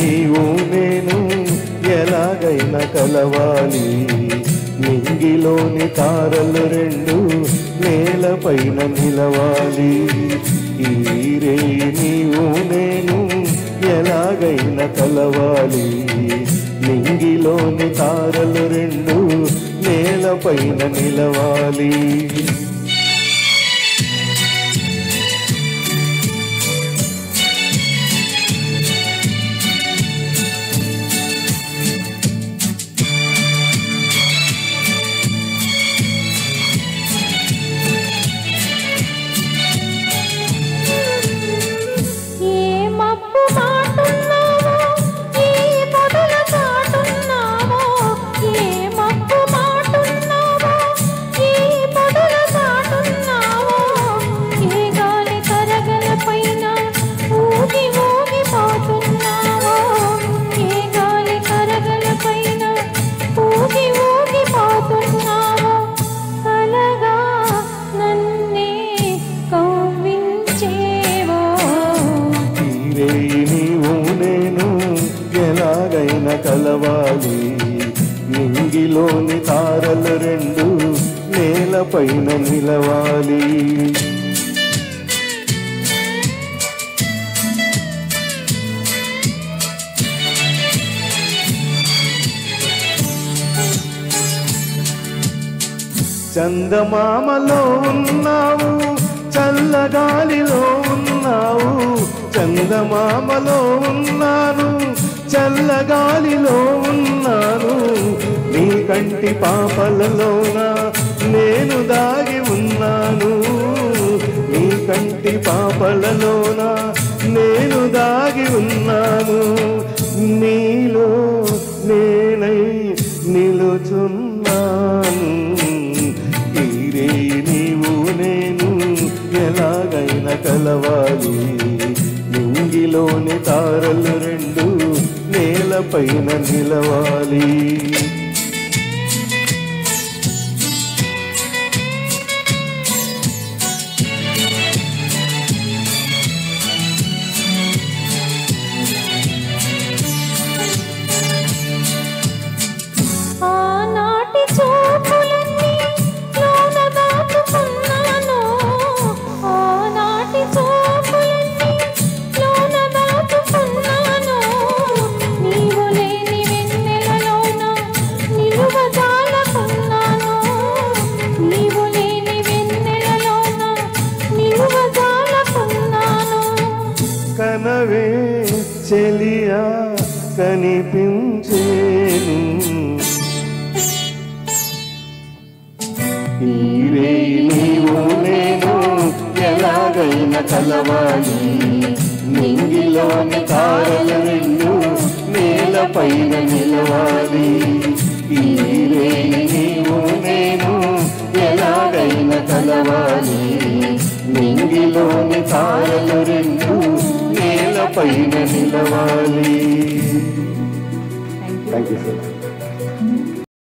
నీవు నేను ఎలాగైనా కలవాలి, నింగిలోని తారలు రెండు నేలపైన నిలవాలి. ఈ రే నీవు నేను ఎలాగైనా కలవాలి, నింగిలోని తారలు రెండు నేలపైన నిలవాలి. ఎలాగైనా కలవాలి, నింగిలోని తారలు రెండు నేలపైన నిలవాలి. చందమామలో ఉన్నావు, చల్లగాలిలో ఉన్నావు. చందమామలో ఉన్నాను, చల్లగాలిలో ఉన్నాను. నీ కంటి పాపలలోన నేను దాగి ఉన్నాను. నీ కంటి పాపలలోన నేను దాగి ఉన్నాను. నీలో నేనై నిలుచున్నాను. ఈరే నీవు నేను ఎలాగైనా కలవాలి, నింగిలోని తారలు రెండు నేలపైన నిలవాలి. ఆనాటి చూపులన్నీ లోన దాచుకున్నాను, ఆనాటి చూపులన్నీ లోన దాచుకున్నాను. నీవు లేని వెన్నెలలోన నిలువజాలకున్నాను, నీవు లేని వెన్నెలలోన నిలువజాలకున్నాను. కనవే చెలియా కనిపించేను, ఈరే నీవు నేను ఎలాగైనా కలవాలి, నింగిలోని తారలు రెండు నేలపైన నిలవాలి. ఈరే నీవు నేను ఎలాగైనా కలవాలి, నింగిలోని తారలు రెండు నేలపైన నిలవాలి. Thank you sir.